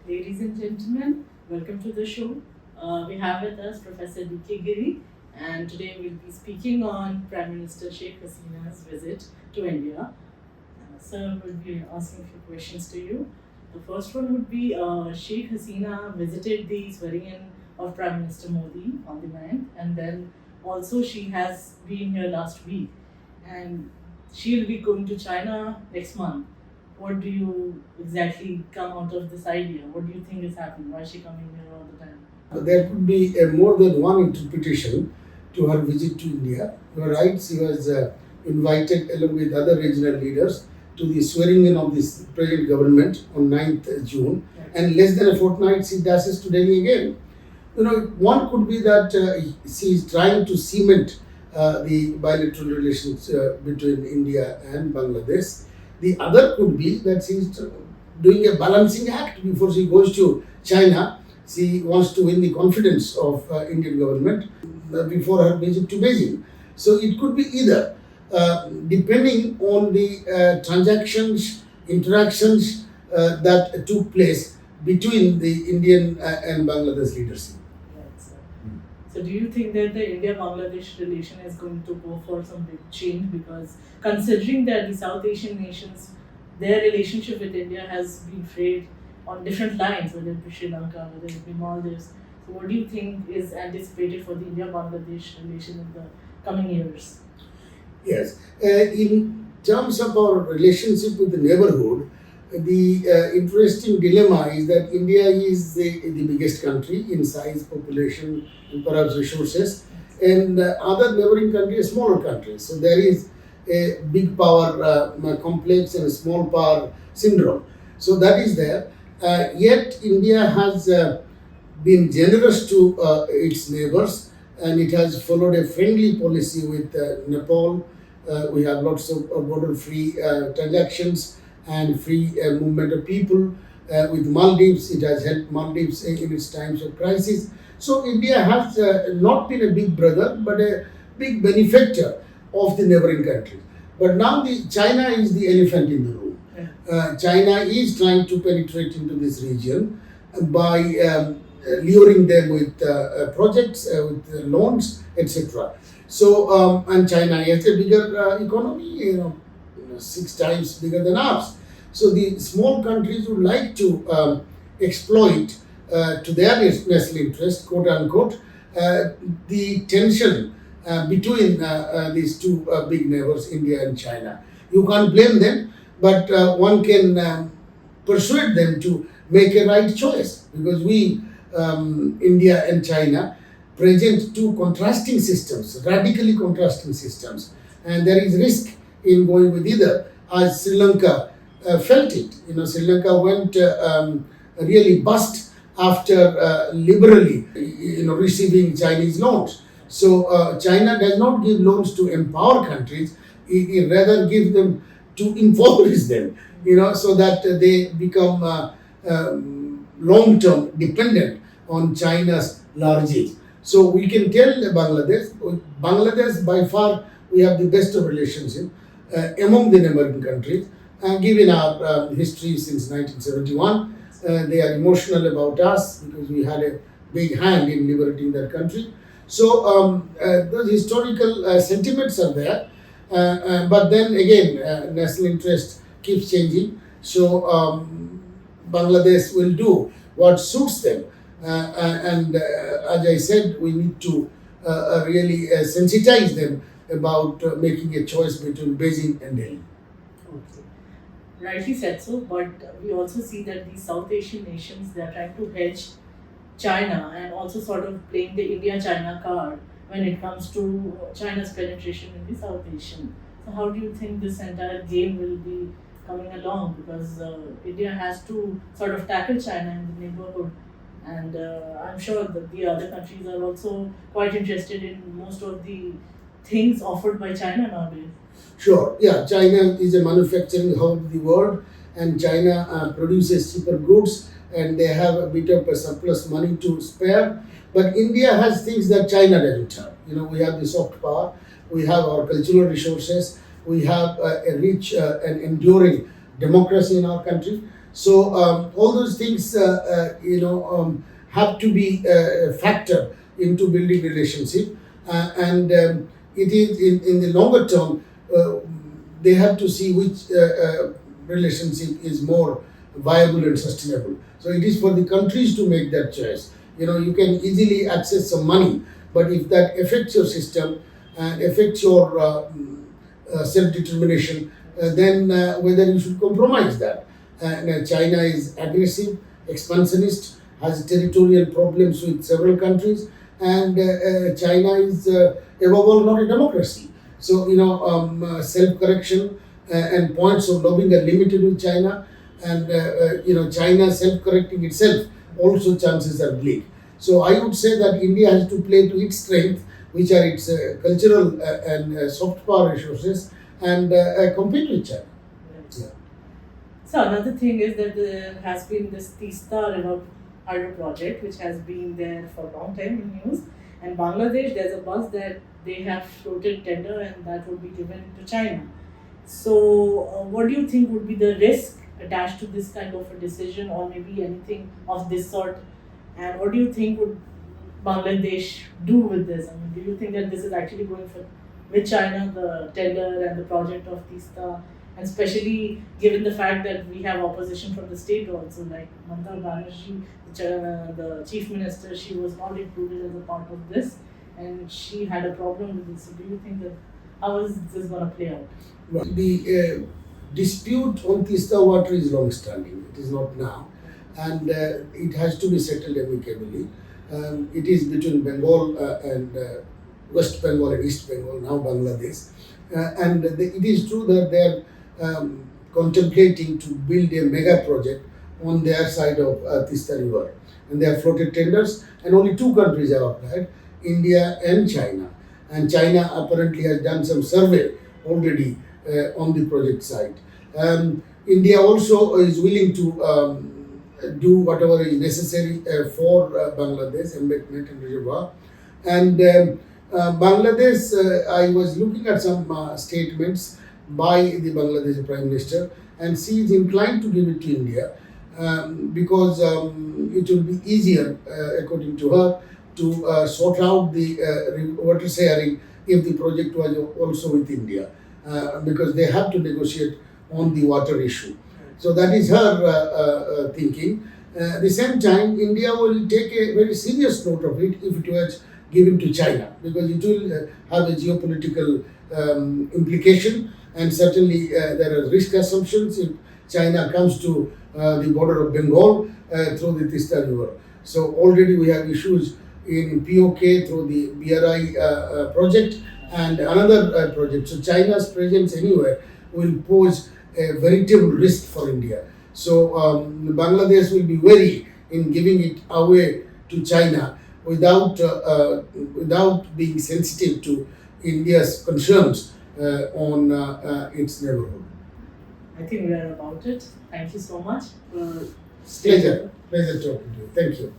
Ladies and gentlemen, welcome to the show. We have with us Professor Giri, and today we'll be speaking on Prime Minister Sheikh Hasina's visit to India. Sir, we'll be asking a few questions to you. The first one would be Sheikh Hasina visited the swearing in of Prime Minister Modi on the 9th, and then also she has been here last week, and she'll be going to China next month. What do you exactly come out of this idea? What do you think is happening? Why is she coming here all the time? There could be more than one interpretation to her visit to India. You are right, she was invited along with other regional leaders to the swearing in of this present government on 9th June, Yes. and less than a fortnight she dashes to Delhi again. One could be that she is trying to cement the bilateral relations between India and Bangladesh. The other could be that she is doing a balancing act before she goes to China. She wants to win the confidence of Indian government before her visit to Beijing. So it could be either, depending on the transactions, interactions that took place between the Indian and Bangladesh leadership. Right, sir. So, do you think that the India-Bangladesh relation is going to go for some big change? Because considering that the South Asian nations, their relationship with India has been frayed on different lines, whether it be Sri Lanka, whether it be Maldives. So, what do you think is anticipated for the India-Bangladesh relation in the coming years? Yes, in terms of our relationship with the neighborhood, the interesting dilemma is that India is the biggest country in size, population, and perhaps resources, and other neighboring countries, smaller countries. So there is a big power complex and a small power syndrome. So that is there. Yet India has been generous to its neighbors, and it has followed a friendly policy with Nepal. We have lots of border-free transactions and free movement of people. With Maldives, it has helped Maldives in its times of crisis. So India has not been a big brother, but a big benefactor of the neighboring countries. But now China is the elephant in the room. China is trying to penetrate into this region by luring them with projects, with loans, etc. So, and China has a bigger economy, 6 times bigger than ours. So the small countries would like to exploit to their national interest, quote unquote, the tension between these two big neighbors, India and China. You can't blame them, but one can persuade them to make a right choice, because India and China, present two contrasting systems, radically contrasting systems, and there is risk in going with either. As Sri Lanka felt it, Sri Lanka went really bust after liberally, receiving Chinese loans. So China does not give loans to empower countries; it rather gives them to impoverish them, so that they become long-term dependent on China's largesse. So we can tell Bangladesh by far we have the best of relationship among the neighboring countries. Given our history since 1971, they are emotional about us because we had a big hand in liberating that country. So those historical sentiments are there, but then again, national interest keeps changing. So Bangladesh will do what suits them. And as I said, we need to really sensitize them about making a choice between Beijing and Delhi. Okay. Rightly said so, but we also see that the South Asian nations, they are trying to hedge China and also sort of playing the India-China card when it comes to China's penetration in the South Asian. So how do you think this entire game will be coming along? Because India has to sort of tackle China in the neighborhood, and I'm sure that the other countries are also quite interested in most of the things offered by China nowadays. Sure, yeah, China is a manufacturing hub of the world, and China produces cheaper goods, and they have a bit of a surplus money to spare. But India has things that China doesn't have. We have the soft power, we have our cultural resources, we have a rich and enduring democracy in our country. So all those things, have to be a factor into building relationship, and it is in the longer term. They have to see which relationship is more viable and sustainable. So it is for the countries to make that choice. You can easily access some money, but if that affects your system and affects your self-determination, then whether you should compromise that. China is aggressive, expansionist, has territorial problems with several countries, and China is, above all, not a democracy. So, self-correction and points of lobbying are limited with China, and China self-correcting itself also chances are bleak. So I would say that India has to play to its strength, which are its cultural and soft power resources, and compete with China. Right. Yeah. So another thing is that there has been this Tista River hydro project which has been there for a long time in news. And Bangladesh, there's a bus that they have floated tender and that would be given to China. So what do you think would be the risk attached to this kind of a decision, or maybe anything of this sort? And what do you think would Bangladesh do with this? I mean, do you think that this is actually going for with China, the tender and the project of Tista, and especially given the fact that we have opposition from the state also, like Mamata Banerjee, the chief minister, she was not included as a part of this, and she had a problem with this. So, do you think that how is this going to play out? Right. The dispute on Tista water is long standing. It is not now, and it has to be settled amicably. It is between Bengal and West Bengal and East Bengal, now Bangladesh. And it is true that they are contemplating to build a mega project on their side of Tista River. And they have floated tenders, and only two countries have applied, India and China. And China apparently has done some survey already on the project site. India also is willing to do whatever is necessary for Bangladesh, embankment and reservoir. And Bangladesh, I was looking at some statements by the Bangladeshi Prime Minister, and she is inclined to give it to India because it will be easier, according to her, to sort out the water sharing if the project was also with India, because they have to negotiate on the water issue. So that is her thinking. At the same time, India will take a very serious note of it if it was given to China, because it will have a geopolitical implication, and certainly there are risk assumptions if China comes to the border of Bengal through the Tista River. So already we have issues in POK through the BRI project and another project. So China's presence anywhere will pose a veritable risk for India. So Bangladesh will be wary in giving it away to China without being sensitive to India's concerns on its neighborhood. I think we are about it. Thank you so much. Pleasure talking to you. Thank you.